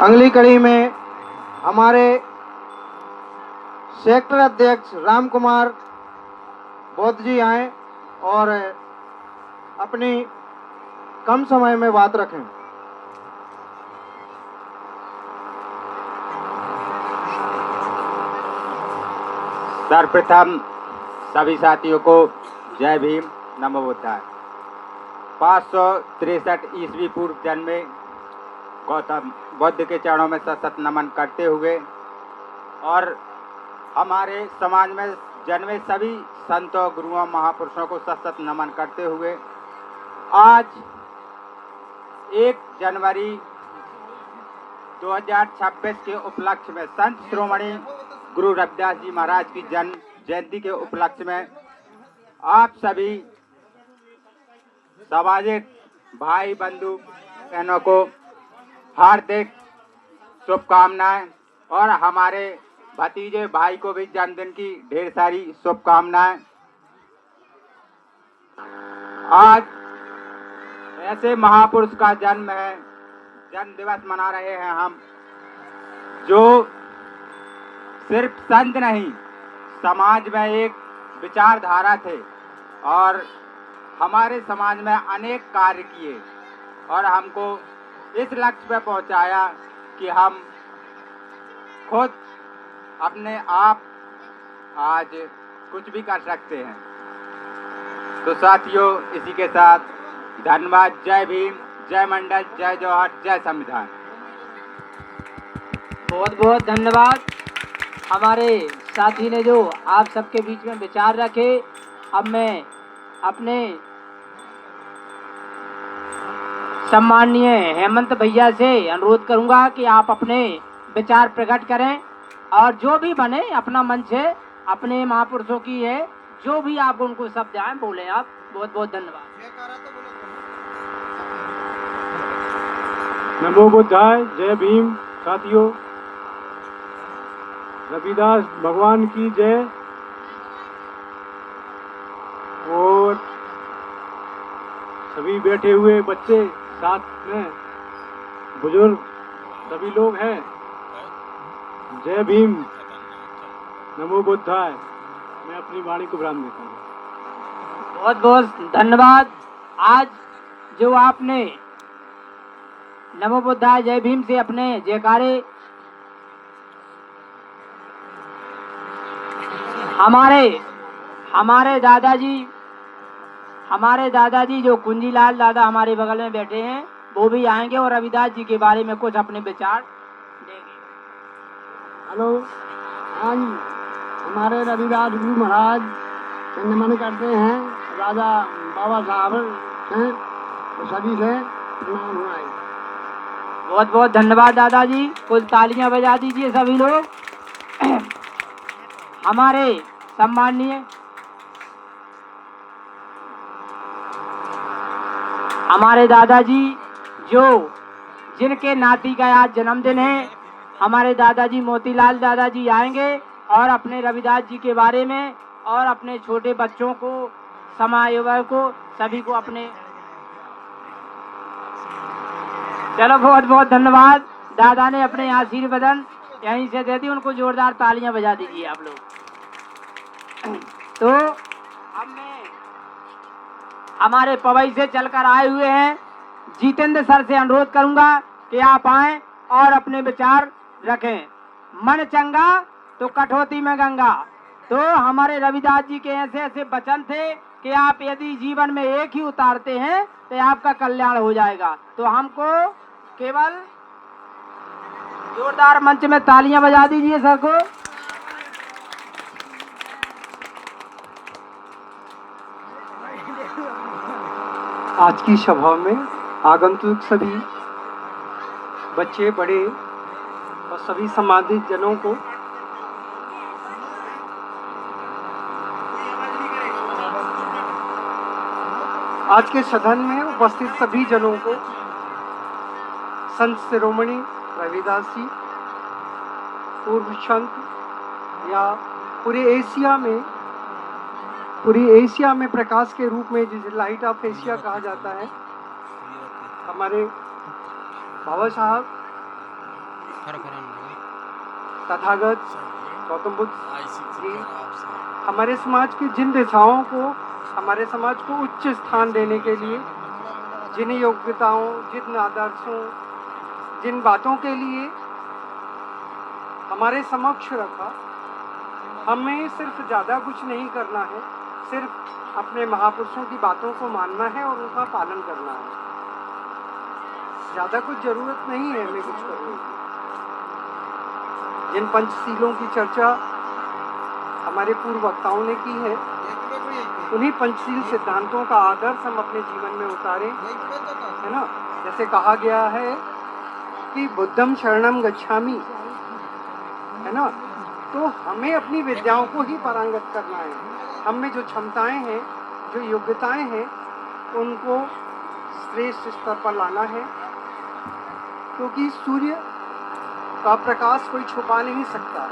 अगली कड़ी में हमारे सेक्टर अध्यक्ष राम कुमार बौद्ध जी आए और अपनी कम समय में बात रखें। सर्वप्रथम सभी साथियों को जय भीम, नमो बुद्धाय। 563 ईस्वी पूर्व जन्मे गौतम बुद्ध के चरणों में सतत नमन करते हुए और हमारे समाज में जन्मे सभी संतों, गुरुओं, महापुरुषों को सतत नमन करते हुए आज 1 जनवरी 2026 के उपलक्ष्य में संत श्रोमणी गुरु रविदास जी महाराज की जन्म जयंती के उपलक्ष्य में आप सभी सामाजिक भाई बंधु बहनों को हार्दिक शुभकामनाएं और हमारे भतीजे भाई को भी जन्मदिन की ढेर सारी शुभकामनाएं। आज ऐसे महापुरुष का जन्म है, जन्म दिवस मना रहे हैं हम, जो सिर्फ संत नहीं, समाज में एक विचारधारा थे और हमारे समाज में अनेक कार्य किए और हमको इस लक्ष्य पे पहुंचाया कि हम खुद अपने आप आज कुछ भी कर सकते हैं। तो साथियों, इसी के साथ धन्यवाद। जय भीम, जय मंडल, जय जवाहर, जय संविधान। बहुत बहुत धन्यवाद हमारे साथी ने जो आप सबके बीच में विचार रखे। अब मैं अपने सम्माननीय हेमंत भैया से अनुरोध करूंगा कि आप अपने विचार प्रकट करें और जो भी बने अपना मंच है, अपने महापुरुषों की है, जो भी आप उनको शब्द आए बोले आप। बहुत बहुत धन्यवाद। नमो बुद्धाय, जय भीम। साथियों, रविदास भगवान की जय। और सभी बैठे हुए बच्चे, साथ में बुजुर्ग, सभी लोग हैं। जय भीम, नमो बुद्धाय। मैं अपनी वाणी को विराम देता हूँ। बहुत बहुत धन्यवाद। आज जो आपने नमो बुद्धाय जय भीम से अपने जयकारे हमारे दादाजी जो कुंजीलाल दादा हमारे बगल में बैठे हैं, वो भी आएंगे और रविदास जी के बारे में कुछ अपने विचार देंगे। हेलो, आज हमारे रविदास गुरु महाराज से नमन करते हैं। राजा बाबा साहब हैं, तो सभी से प्रणाम हुआ। बहुत बहुत धन्यवाद दादाजी। कुछ तालियां बजा दीजिए सभी लोग। हमारे सम्माननीय हमारे दादाजी जो जिनके नाती का आज जन्मदिन है, हमारे दादाजी मोतीलाल दादाजी आएंगे और अपने रविदास जी के बारे में और अपने छोटे बच्चों को, समाज युवा को, सभी को अपने। चलो, बहुत बहुत धन्यवाद। दादा ने अपने आशीर्वादन यहीं से दे दी, उनको जोरदार तालियां बजा दीजिए आप लोग। तो अब मैं हमारे पवई से चलकर आए हुए हैं जितेंद्र सर से अनुरोध करूंगा कि आप आएं और अपने विचार रखें। मन चंगा तो कठौती में गंगा। तो हमारे रविदास जी के ऐसे ऐसे वचन थे कि आप यदि जीवन में एक ही उतारते हैं तो आपका कल्याण हो जाएगा। तो हमको केवल जोरदार मंच में तालियां बजा दीजिए सर को। आज की सभा में आगंतुक सभी बच्चे, बड़े और सभी सम्मानित जनों को आज के सदन में उपस्थित सभी जनों को संत शिरोमणि रविदास जी, पूर्व संत या पूरी एशिया में प्रकाश के रूप में जिसे लाइट ऑफ एशिया कहा जाता है, हमारे बाबा साहब तथागत गौतम बुद्ध जी हमारे समाज की जिन दिशाओं को, हमारे समाज को उच्च स्थान देने के लिए जिन योग्यताओं, जिन आदर्शों, जिन बातों के लिए हमारे समक्ष रखा, हमें सिर्फ ज़्यादा कुछ नहीं करना है, सिर्फ अपने महापुरुषों की बातों को मानना है और उनका पालन करना है। ज़्यादा कुछ ज़रूरत नहीं है हमें कुछ करने की। जिन पंचशीलों की चर्चा हमारे पूर्व वक्ताओं ने की है, उन्हीं पंचशील सिद्धांतों का आदर्श हम अपने जीवन में उतारें, है ना। जैसे कहा गया है कि बुद्धम शरणम गच्छामि, है ना। तो हमें अपनी विद्याओं को ही पारंगत करना है। हम में जो क्षमताएं हैं, जो योग्यताएं हैं, उनको श्रेष्ठ स्तर पर लाना है, क्योंकि सूर्य का प्रकाश कोई छुपा नहीं सकता,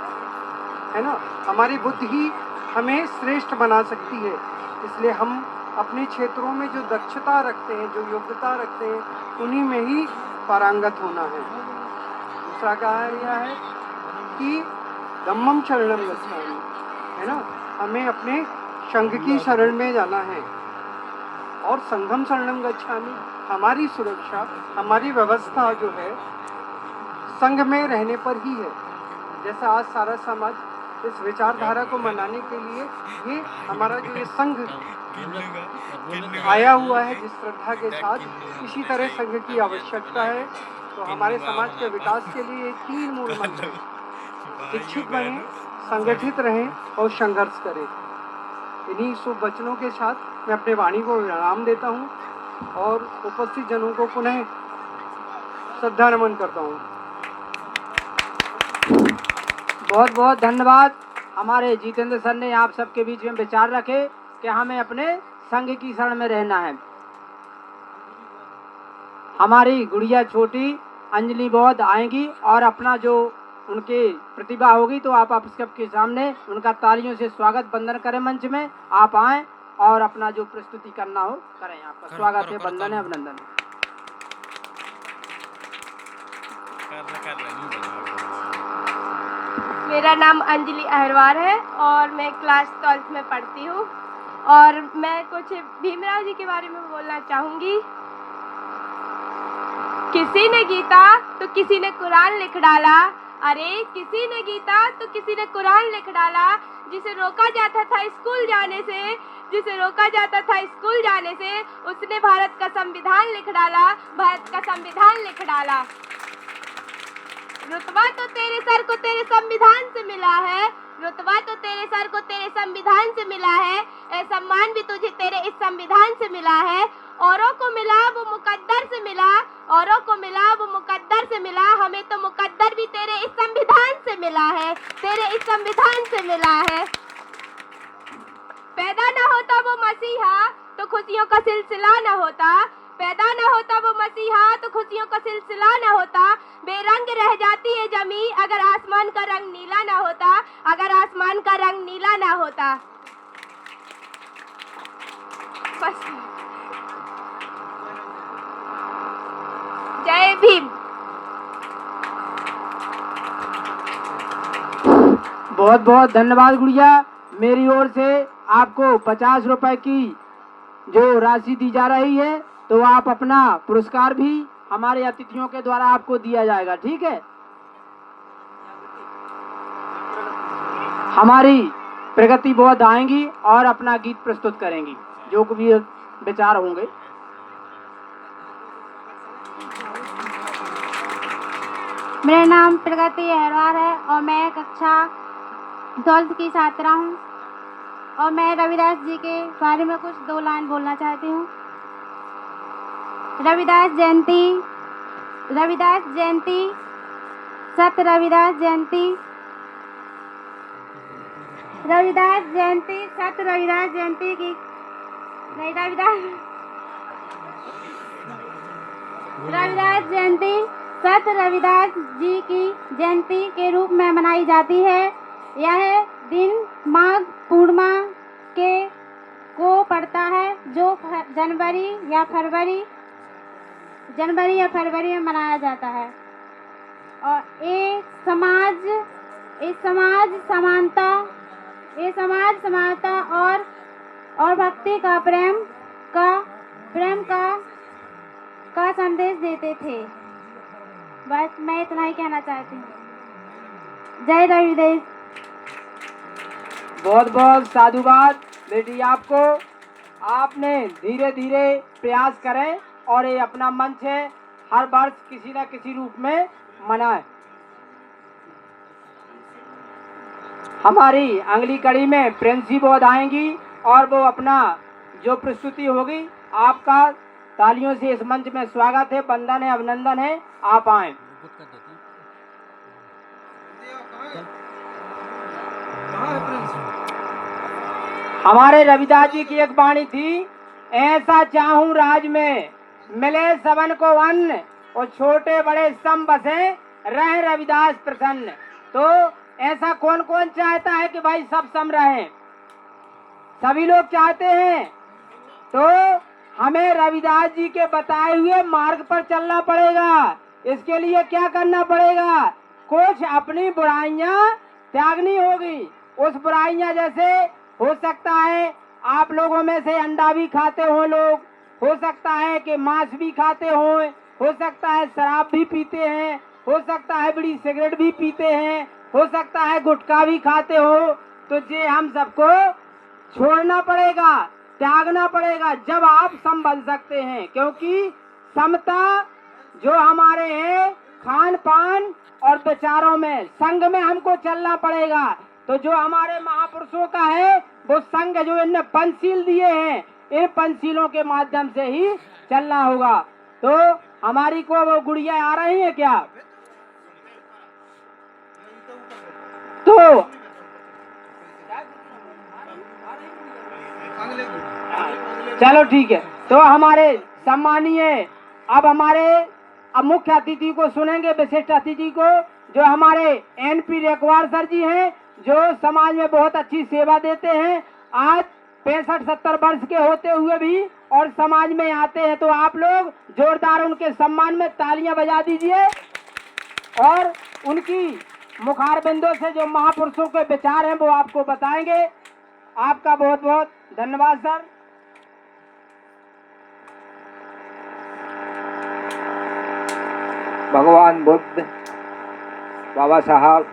है ना। हमारी बुद्धि ही हमें श्रेष्ठ बना सकती है। इसलिए हम अपने क्षेत्रों में जो दक्षता रखते हैं, जो योग्यता रखते हैं, उन्हीं में ही पारंगत होना है। दूसरा कहा गया है कि धम्मम शरणम गच्छामि, है ना। हमें अपने संघ की शरण में जाना है। और संघम शरणम गच्छामि, हमारी सुरक्षा, हमारी व्यवस्था जो है संघ में रहने पर ही है। जैसे आज सारा समाज इस विचारधारा को मनाने के लिए ये हमारा जो ये संघ आया हुआ है जिस श्रद्धा के साथ, इसी तरह संघ की आवश्यकता है। तो हमारे समाज के विकास के लिए ये 3 मूल मंत्र: शिक्षित बने, संगठित रहें और संघर्ष करें। इन्हीं शुभ वचनों के साथ मैं अपने वाणी को विराम देता हूँ और उपस्थित जनों को पुनः श्रद्धा नमन करता हूँ। बहुत बहुत धन्यवाद। हमारे जितेंद्र सर ने आप सबके बीच में विचार रखे कि हमें अपने संघ की शरण में रहना है। हमारी गुड़िया छोटी अंजलि बौद्ध आएंगी और अपना जो उनकी प्रतिभा होगी तो आप सबके सामने उनका तालियों से स्वागत वंदन करें। मंच में आप आएं और अपना जो प्रस्तुति करना हो करें। आपका स्वागत है, वंदन है, अभिनंदन है। मेरा नाम अंजलि अहरवार है और मैं क्लास 12th में पढ़ती हूँ और मैं कुछ भीमराव जी के बारे में बोलना चाहूँगी। किसी ने गीता तो किसी ने कुरान लिख डाला, अरे किसी ने गीता तो किसी ने कुरान लिख डाला। जिसे रोका जाता था स्कूल जाने से, जिसे रोका जाता था स्कूल जाने से, उसने भारत का संविधान लिख डाला, भारत का संविधान लिख डाला। रुतबा तो तेरे सर को तेरे संविधान से मिला है, रुतबा तो तेरे सर को तेरे संविधान से मिला है, ए सम्मान भी तुझे तेरे इस संविधान से मिला है। औरों को मिला वो मुकद्दर से मिला, औरों को मिला वो मुकद्दर से मिला, हमें तो मुकद्दर भी तेरे इस संविधान से मिला है, तेरे इस संविधान से मिला है। पैदा न होता वो मसीहा तो खुशियों का सिलसिला न होता, पैदा न होता वो मसीहा तो खुशियों का सिलसिला न होता। बेरंग रह जाती है जमी अगर आसमान का रंग नीला न होता, अगर आसमान का रंग नीला न होता। बस। जय भीम। बहुत बहुत धन्यवाद गुड़िया। मेरी ओर से आपको 50 रुपए की जो राशि दी जा रही है, तो आप अपना पुरस्कार भी हमारे अतिथियों के द्वारा आपको दिया जाएगा, ठीक है। हमारी प्रगति बौद्ध आएंगी और अपना गीत प्रस्तुत करेंगी, जो भी विचार होंगे। मेरा नाम प्रगति अहरवार है और मैं कक्षा 12th की छात्रा हूँ और मैं रविदास जी के बारे में कुछ 2 लाइन बोलना चाहती हूँ। रविदास जयंती, रविदास जयंती, सत रविदास जयंती, रविदास जयंती, सत रविदास जयंती की नहीं रविदास जयंती सत रविदास जी की जयंती के रूप में मनाई जाती है। यह दिन माघ पूर्णिमा को पड़ता है, जो जनवरी या फरवरी जनवरी या फरवरी में मनाया जाता है। और ये समाज समानता और भक्ति का प्रेम का संदेश देते थे। बस मैं इतना ही कहना चाहती हूँ। जय रविदास। बहुत बहुत साधुवाद बेटी आपको। आपने धीरे धीरे प्रयास करें और ये अपना मंच है, हर वर्ष किसी न किसी रूप में मनाएं। हमारी अगली कड़ी में प्रिंसी बोध आएंगी और वो अपना जो प्रस्तुति होगी, आपका तालियों से इस मंच में स्वागत है, वंदन है, अभिनंदन है। आप आए। हमारे रविदास जी की एक वाणी थी, ऐसा चाहूं राज में मिले सबन को अन्न और छोटे बड़े सम बसे रहे रविदास प्रसन्न। तो ऐसा कौन कौन चाहता है कि भाई सब सम रहे? सभी लोग चाहते हैं। तो हमें रविदास जी के बताए हुए मार्ग पर चलना पड़ेगा। इसके लिए क्या करना पड़ेगा? कुछ अपनी बुराइयां त्यागनी होगी। उस बुराइयां जैसे हो सकता है आप लोगों में से अंडा भी खाते हो लोग, हो सकता है कि मांस भी खाते हो सकता है शराब भी पीते हैं, हो सकता है बीड़ी सिगरेट भी पीते हैं, हो सकता है गुटखा भी खाते हो। तो ये हम सबको छोड़ना पड़ेगा, त्यागना पड़ेगा, जब आप सम बन सकते हैं। क्योंकि समता जो हमारे हैं खान पान और विचारों में, संग में हमको चलना पड़ेगा। तो जो हमारे महापुरुषों का है वो संग जो इनने पंचशील दिए हैं, इन पंचशीलों के माध्यम से ही चलना होगा। तो हमारी को वो गुड़िया आ रही है क्या? तो चलो ठीक है। तो हमारे सम्मानीय अब मुख्य अतिथि को सुनेंगे, विशिष्ट अतिथि को, जो हमारे एनपी रेकवार सर जी हैं, जो समाज में बहुत अच्छी सेवा देते हैं। आज 65-70 वर्ष के होते हुए भी और समाज में आते हैं। तो आप लोग जोरदार उनके सम्मान में तालियां बजा दीजिए और उनकी मुखारबिंदों से जो महापुरुषों के विचार हैं वो आपको बताएंगे। आपका बहुत बहुत धन्यवाद सर। भगवान बुद्ध, बाबा साहब,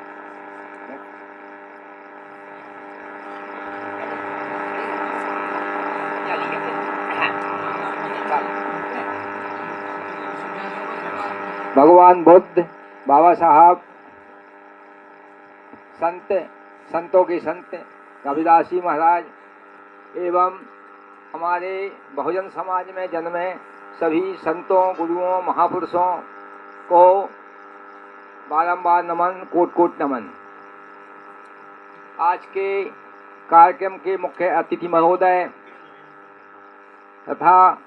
भगवान बुद्ध, बाबा साहब, संतों के संत रविदास जी महाराज एवं हमारे बहुजन समाज में जन्मे सभी संतों, गुरुओं, महापुरुषों को बारंबार नमन, कोट कोट नमन। आज के कार्यक्रम के मुख्य अतिथि महोदय तथा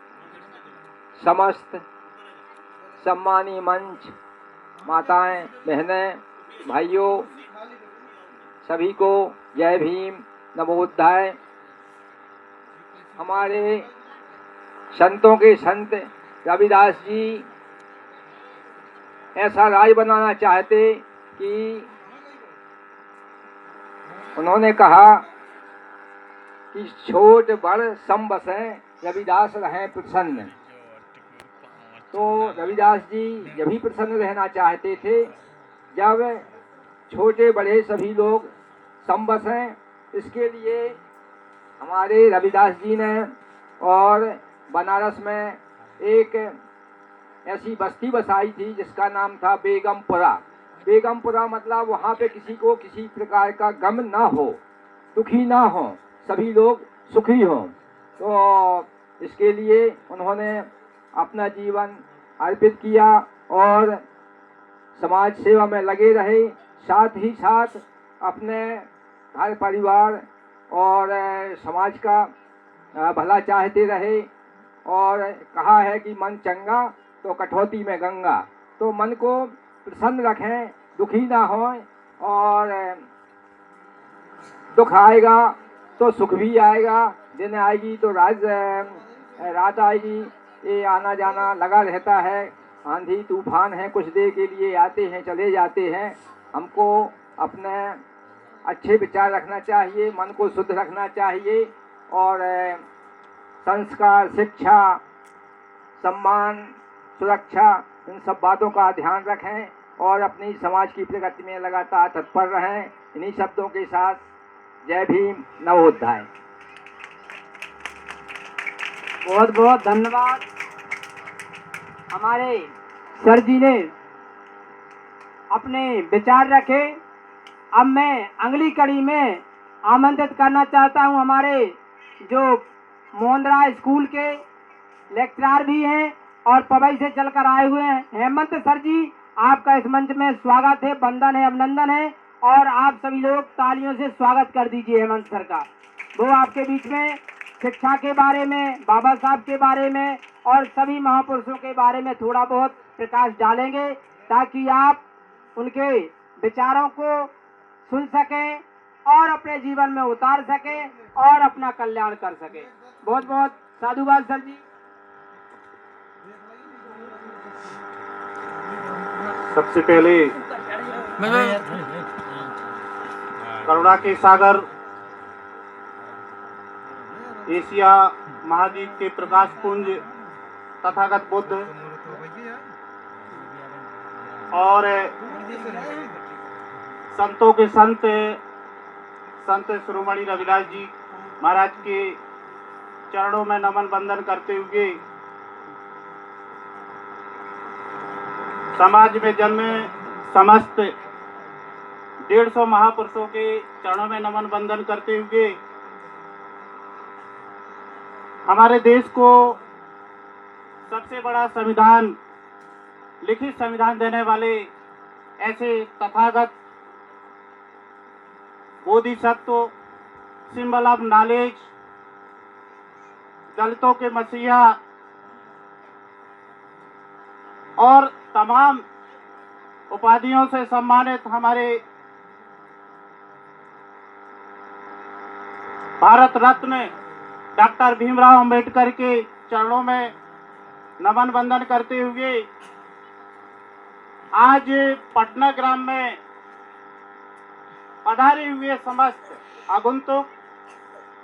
समस्त सम्मानीय मंच, माताएं, बहनें, भाइयों, सभी को जय भीम, नमोबुद्धाय। हमारे संतों के संत रविदास जी ऐसा राज बनाना चाहते कि उन्होंने कहा कि छोट बड़ सम बसें रविदास रहें प्रसन्न। तो रविदास जी जब भी प्रसन्न रहना चाहते थे जब छोटे बड़े सभी लोग सम बसें। इसके लिए हमारे रविदास जी ने और बनारस में एक ऐसी बस्ती बसाई थी जिसका नाम था बेगमपुरा। बेगमपुरा मतलब वहाँ पे किसी को किसी प्रकार का गम ना हो, दुखी ना हो, सभी लोग सुखी हों। तो इसके लिए उन्होंने अपना जीवन अर्पित किया और समाज सेवा में लगे रहे। साथ ही साथ अपने घर परिवार और समाज का भला चाहते रहे। और कहा है कि मन चंगा तो कठौती में गंगा। तो मन को प्रसन्न रखें, दुखी ना हों, और दुख आएगा तो सुख भी आएगा, दिन आएगी तो रात आएगी। ये आना जाना लगा रहता है। आंधी तूफान है, कुछ देर के लिए आते हैं चले जाते हैं। हमको अपने अच्छे विचार रखना चाहिए, मन को शुद्ध रखना चाहिए और संस्कार, शिक्षा, सम्मान, सुरक्षा, इन सब बातों का ध्यान रखें और अपनी समाज की प्रगति में लगातार तत्पर रहें। इन्हीं शब्दों के साथ जय भीम, नवोत्थाय। बहुत बहुत धन्यवाद। हमारे सर जी ने अपने विचार रखे। अब मैं अगली कड़ी में आमंत्रित करना चाहता हूं हमारे जो मोहनराय स्कूल के लेक्चरर भी हैं और पवई से चलकर आए हुए हैं, हेमंत सर जी, आपका इस मंच में स्वागत है, वंदन है, अभिनंदन है और आप सभी लोग तालियों से स्वागत कर दीजिए हेमंत सर का। वो आपके बीच में शिक्षा के बारे में, बाबा साहब के बारे में और सभी महापुरुषों के बारे में थोड़ा बहुत प्रकाश डालेंगे ताकि आप उनके विचारों को सुन सकें और अपने जीवन में उतार सकें और अपना कल्याण कर सकें। बहुत बहुत साधुवाद सर जी। सबसे पहले करुणा के सागर, एशिया महाद्वीप के प्रकाश पुंज तथागत बुद्ध और संतों के संत शिरोमणि रविदास जी महाराज के चरणों में नमन वंदन करते हुए समाज में जन्मे समस्त 150 महापुरुषों के चरणों में नमन वंदन करते हुए हमारे देश को सबसे बड़ा संविधान, लिखित संविधान देने वाले ऐसे तथागत बोधिसत्व, सिंबल ऑफ नॉलेज, दलितों के मसीहा और तमाम उपाधियों से सम्मानित हमारे भारत रत्न डॉक्टर भीमराव अंबेडकर के चरणों में नमन वंदन करते हुए आज पटना ग्राम में पधारे हुए समस्त आगंतुक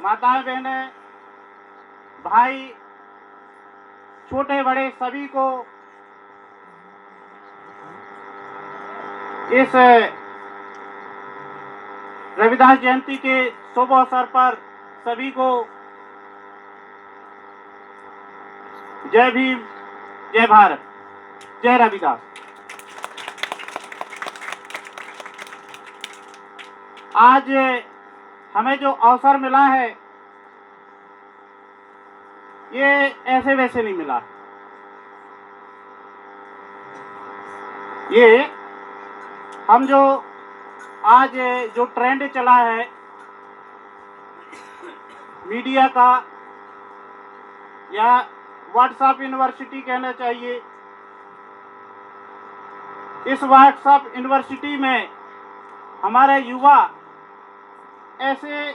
माताएं, बहनें, भाई, छोटे बड़े सभी को इस रविदास जयंती के शुभ अवसर पर सभी को जय भीम, जय भारत, जय रविदास। आज हमें जो अवसर मिला है ये ऐसे वैसे नहीं मिला। ये हम जो आज जो ट्रेंड चला है मीडिया का या व्हाट्सएप यूनिवर्सिटी कहना चाहिए, इस व्हाट्सएप यूनिवर्सिटी में हमारे युवा ऐसे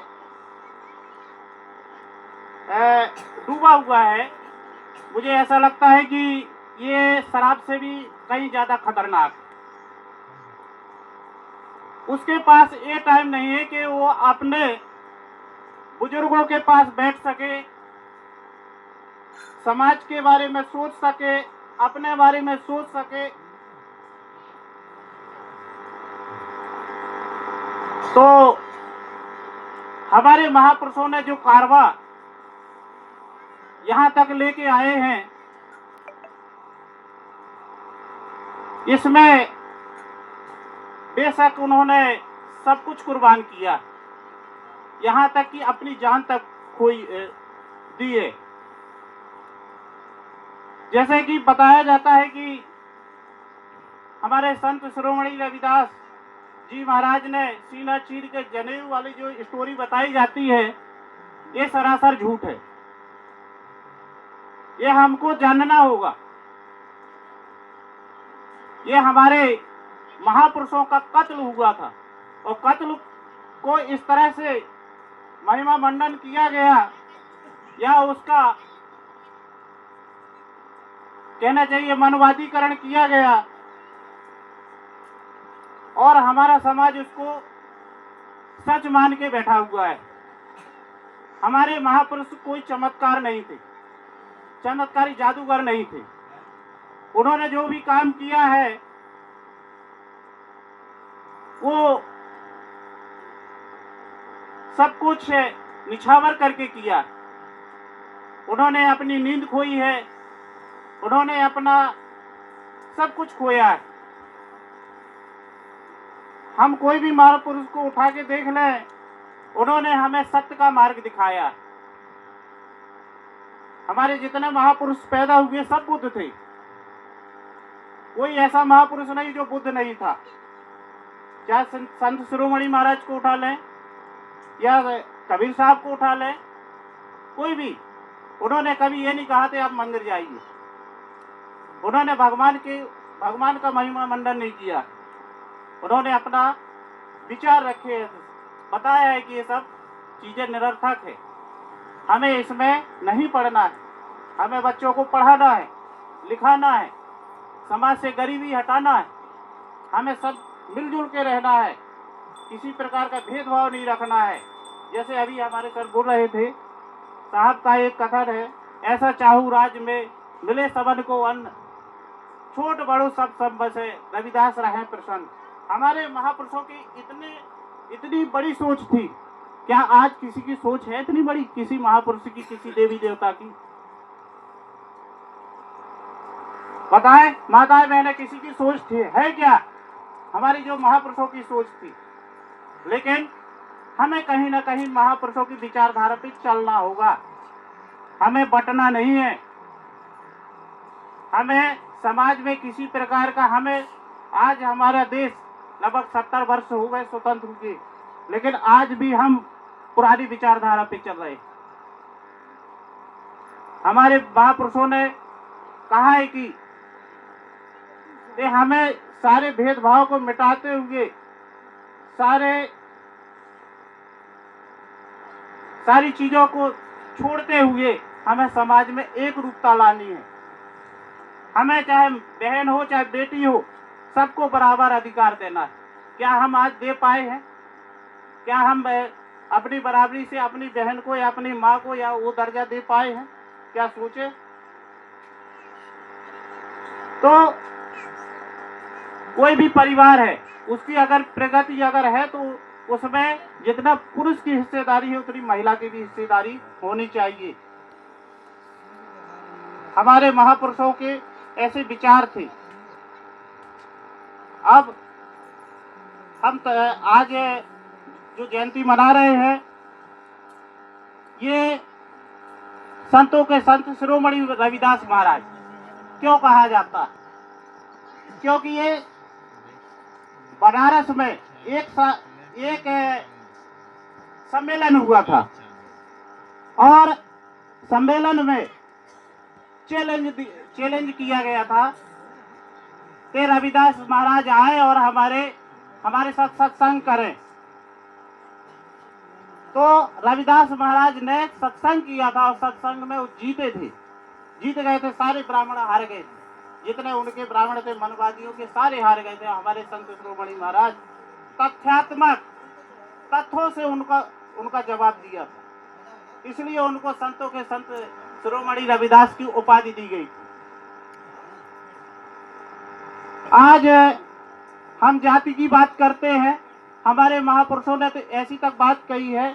डूबा हुआ है, मुझे ऐसा लगता है कि ये शराब से भी कहीं ज्यादा खतरनाक है। उसके पास ये टाइम नहीं है कि वो अपने बुजुर्गों के पास बैठ सके, समाज के बारे में सोच सके, अपने बारे में सोच सके। तो हमारे महापुरुषों ने जो कारवा यहाँ तक लेके आए हैं, इसमें बेशक उन्होंने सब कुछ कुर्बान किया, यहाँ तक कि अपनी जान तक खोई दिए। जैसे कि बताया जाता है कि हमारे संत शिरोमणि रविदास जी महाराज ने सीना चीर के जनेऊ वाली जो स्टोरी बताई जाती है, ये सरासर झूठ है। ये हमको जानना होगा। ये हमारे महापुरुषों का कत्ल हुआ था और कत्ल को इस तरह से महिमा मंडन किया गया या उसका कहना चाहिए मानवाधिकरण किया गया और हमारा समाज उसको सच मान के बैठा हुआ है। हमारे महापुरुष कोई चमत्कार नहीं थे, चमत्कारी जादूगर नहीं थे। उन्होंने जो भी काम किया है वो सब कुछ निछावर करके किया। उन्होंने अपनी नींद खोई है, उन्होंने अपना सब कुछ खोया है। हम कोई भी महापुरुष को उठा के देख लें, उन्होंने हमें सत्य का मार्ग दिखाया। हमारे जितने महापुरुष पैदा हुए सब बुद्ध थे, कोई ऐसा महापुरुष नहीं जो बुद्ध नहीं था। चाहे संत शिरोमणि महाराज को उठा लें या कबीर साहब को उठा लें, कोई भी, उन्होंने कभी ये नहीं कहा थे आप मंदिर जाइए। उन्होंने भगवान का महिमा मंडन नहीं किया। उन्होंने अपना विचार रखे, बताया है कि ये सब चीजें निरर्थक है, हमें इसमें नहीं पढ़ना है, हमें बच्चों को पढ़ाना है, लिखाना है, समाज से गरीबी हटाना है, हमें सब मिलजुल के रहना है, किसी प्रकार का भेदभाव नहीं रखना है। जैसे अभी हमारे सर बोल रहे थे, साहब का एक कथन है, ऐसा चाहू राज में मिले सबन को अन्न, छोट बड़ो सब बसे रविदास रहे प्रसन्न। हमारे महापुरुषों की इतनी बड़ी सोच थी। क्या आज किसी की सोच है इतनी बड़ी, किसी महापुरुष की, किसी देवी देवता की? बताएं माताएं बहनें, किसी की सोच थी है क्या? हमारी जो महापुरुषों की सोच थी। लेकिन हमें कहीं ना कहीं महापुरुषों की विचारधारा पे चलना होगा, हमें बंटना नहीं है। हमें समाज में किसी प्रकार का, हमें आज हमारा देश लगभग 70 वर्ष हो गए स्वतंत्र हुए, लेकिन आज भी हम पुरानी विचारधारा पे चल रहे। हमारे महापुरुषों ने कहा है कि हमें सारे भेदभाव को मिटाते हुए, सारी चीजों को छोड़ते हुए हमें समाज में एक रूपता लानी है। हमें चाहे बहन हो चाहे बेटी हो, सबको बराबर अधिकार देना है। क्या हम आज दे पाए हैं? क्या हम अपनी बराबरी से अपनी बहन को या अपनी माँ को या वो दर्जा दे पाए हैं? क्या सोचे? तो कोई भी परिवार है, उसकी अगर प्रगति अगर है तो उसमें जितना पुरुष की हिस्सेदारी है उतनी महिला की भी हिस्सेदारी होनी चाहिए। हमारे महापुरुषों के ऐसे विचार थे। अब हम आज जो जयंती मना रहे हैं, ये संतों के संत शिरोमणि रविदास महाराज क्यों कहा जाता है? क्योंकि ये बनारस में एक सम्मेलन हुआ था और सम्मेलन में चैलेंज किया गया था कि रविदास महाराज आए और हमारे साथ सत्संग करें। तो रविदास महाराज ने सत्संग किया था और सत्संग में वो जीत गए थे। सारे ब्राह्मण हार गए थे, जितने उनके ब्राह्मण थे मनवादियों के, सारे हार गए थे। हमारे संत शिरोमणि महाराज तथ्यात्मक तथ्यों से उनका जवाब दिया था, इसलिए उनको संतों के संत शिरोमणि रविदास की उपाधि दी गई। आज हम जाति की बात करते हैं, हमारे महापुरुषों ने तो ऐसी तक बात कही है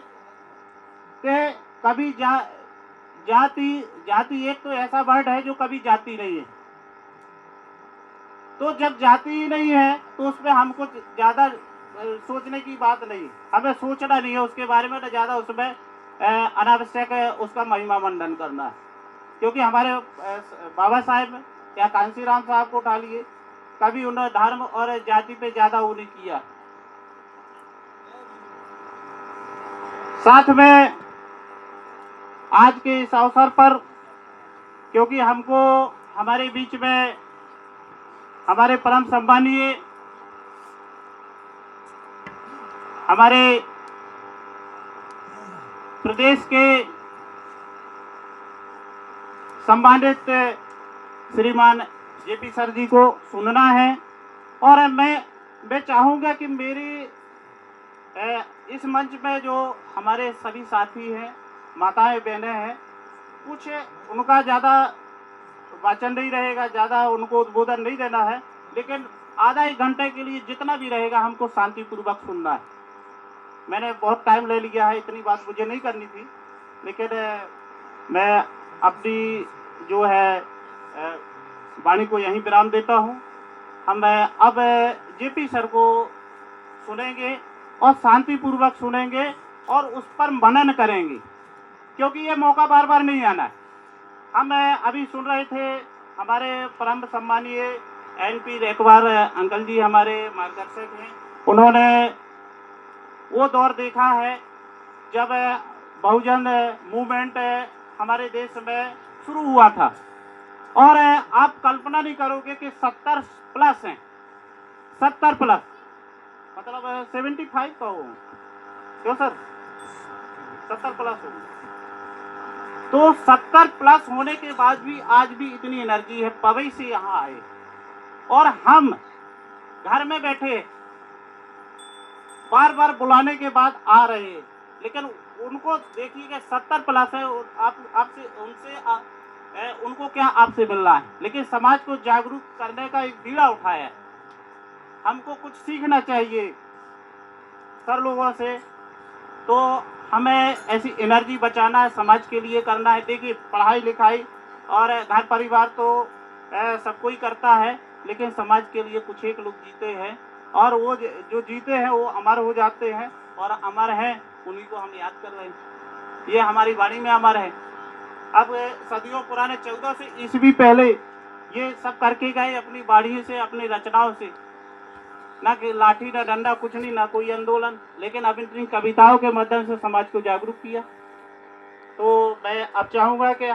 कि कभी जाति एक तो ऐसा वर्ड है जो कभी जाति नहीं है। तो जब जाति ही नहीं है तो उसमें हमको ज्यादा सोचने की बात नहीं, हमें सोचना नहीं है उसके बारे में, तो ज्यादा उसमें अनावश्यक उसका महिमा मंडन करना है। क्योंकि हमारे बाबा साहेब या कांसीराम साहब को उठा लिए, कभी उन्होंने धर्म और जाति पे ज्यादा वो नहीं किया। साथ में आज के इस अवसर पर, क्योंकि हमको हमारे बीच में हमारे परम सम्मानीय हमारे प्रदेश के सम्मानित श्रीमान जेपी सर जी को सुनना है। और मैं चाहूँगा कि मेरी इस मंच में जो हमारे सभी साथी हैं, माताएं बहनें हैं, कुछ उनका ज़्यादा वाचन नहीं रहेगा, ज़्यादा उनको उद्बोधन नहीं देना है, लेकिन आधा एक घंटे के लिए जितना भी रहेगा हमको शांतिपूर्वक सुनना है। मैंने बहुत टाइम ले लिया है, इतनी बात मुझे नहीं करनी थी, लेकिन मैं अपनी जो है वाणी को यहीं विराम देता हूँ। हम अब जेपी सर को सुनेंगे और शांतिपूर्वक सुनेंगे और उस पर मनन करेंगे, क्योंकि ये मौका बार बार नहीं आना है। हम अभी सुन रहे थे हमारे परम सम्मानीय एनपी रेकवार अंकल जी हमारे मार्गदर्शक हैं। उन्होंने वो दौर देखा है जब बहुजन मूवमेंट हमारे देश में शुरू हुआ था, और आप कल्पना नहीं करोगे कि 70 प्लस हैं, 70 प्लस मतलब 75 का हो, क्यों सर 70 प्लस हो, तो 70 प्लस होने के बाद भी आज भी इतनी एनर्जी है। पवई से यहाँ आए और हम घर में बैठे बार बार बुलाने के बाद आ रहे हैं, लेकिन उनको देखिएगा 70 प्लस है, आपसे उनसे उनको क्या आपसे मिल रहा है, लेकिन समाज को जागरूक करने का एक बीड़ा उठाया है। हमको कुछ सीखना चाहिए सर लोगों से, तो हमें ऐसी एनर्जी बचाना है, समाज के लिए करना है। देखिए पढ़ाई लिखाई और घर परिवार तो सब कोई करता है, लेकिन समाज के लिए कुछ एक लोग जीते हैं, और वो जो जीते हैं वो अमर हो जाते हैं, और अमर हैं उन्हीं को हम याद कर रहे हैं। ये हमारी वाणी में अमर है। अब सदियों पुराने 1400 ईस्वी पहले ये सब करके गए अपनी वाणी से, अपनी रचनाओं से, ना कि लाठी ना डंडा, कुछ नहीं, ना कोई आंदोलन, लेकिन अब इन कविताओं के माध्यम से समाज को जागरूक किया। तो मैं अब चाहूँगा कि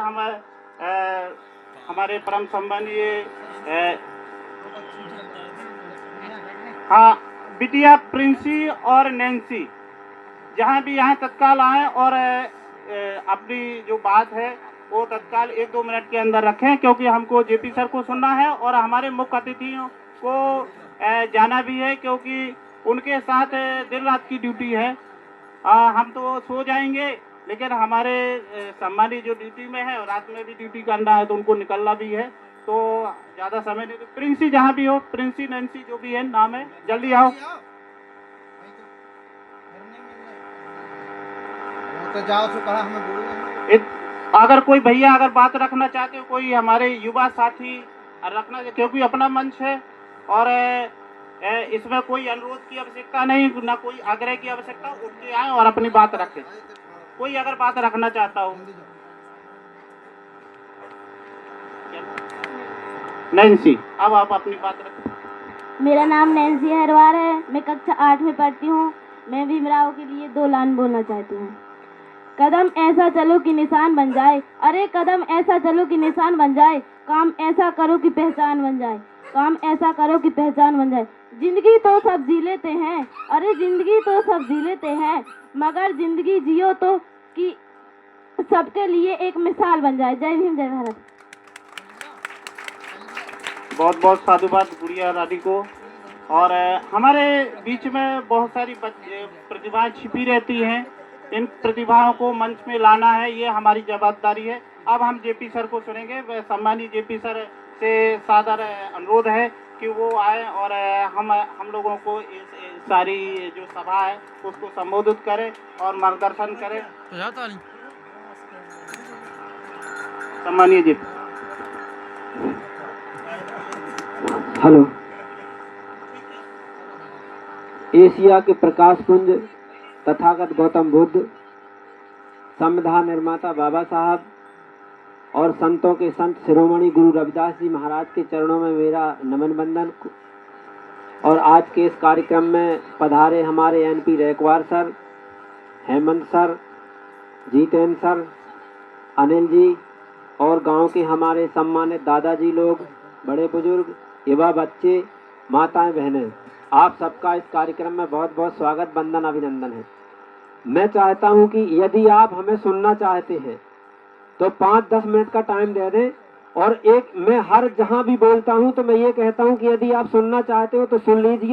हमारे परम सम्मानीय हाँ बिटिया प्रिंसी और नैन्सी जहाँ भी यहाँ तत्काल आए और अपनी जो बात है वो तत्काल 1-2 मिनट के अंदर रखें, क्योंकि हमको जेपी सर को सुनना है और हमारे मुख्य अतिथियों को जाना भी है, क्योंकि उनके साथ दिन रात की ड्यूटी है। हम तो सो जाएंगे, लेकिन हमारे सम्मानी जो ड्यूटी में है और रात में भी ड्यूटी करना है, तो उनको निकलना भी है, तो ज़्यादा समय नहीं। प्रिंसी जहाँ भी हो, प्रिंसी नैन्सी जो भी है नाम है, जल्दी आओ। तो जाओ सो कहा हमें बोलो। अगर कोई भैया अगर बात रखना चाहते हो, कोई हमारे युवा साथी रखना, क्योंकि अपना मंच है और इसमें कोई अनुरोध की आवश्यकता नहीं, ना कोई आग्रह की आवश्यकता, उठ के आए और अपनी बात रखें। कोई अगर बात रखना चाहता हो। नैन्सी, अब आप अपनी बात रखें। मेरा नाम नैन्सी हरवार है, मैं कक्षा 8 में पढ़ती हूँ। मैं भीमराव के लिए 2 लाइन बोलना चाहती हूँ। कदम ऐसा चलो कि निशान बन जाए, अरे कदम ऐसा चलो कि निशान बन जाए, काम ऐसा करो कि पहचान बन जाए, काम ऐसा करो कि पहचान बन जाए। जिंदगी तो सब जी लेते हैं, अरे जिंदगी तो सब जी लेते हैं, मगर जिंदगी जियो तो कि सबके लिए एक मिसाल बन जाए। जय भीम, जय भारत। बहुत बहुत साधुवाद गुड़िया रानी को। और हमारे बीच में बहुत सारी प्रतिभाएं छिपी रहती हैं, इन प्रतिभाओं को मंच में लाना है, ये हमारी जवाबदारी है। अब हम जेपी सर को सुनेंगे। सम्मानीय जेपी सर से सादर अनुरोध है कि वो आए और हम लोगों को इस सारी जो सभा है उसको संबोधित करें और मार्गदर्शन करें। सम्मानीय जी। हेलो। एशिया के प्रकाश पुंज तथागत गौतम बुद्ध, संविधान निर्माता बाबा साहब और संतों के संत शिरोमणि गुरु रविदास जी महाराज के चरणों में मेरा नमन बंदन। और आज के इस कार्यक्रम में पधारे हमारे NP Rekwar sir, Hemant sir, Jitendra sir, Anil ji और गांव के हमारे सम्मानित दादाजी लोग, बड़े बुजुर्ग, युवा बच्चे, माताएं, बहनें, आप सबका इस कार्यक्रम में बहुत बहुत स्वागत, वंदन, अभिनंदन है। मैं चाहता हूं कि यदि आप हमें सुनना चाहते हैं तो 5-10 मिनट का टाइम दे दें, और एक मैं हर जहां भी बोलता हूं तो मैं ये कहता हूं कि यदि आप सुनना चाहते हो तो सुन लीजिए।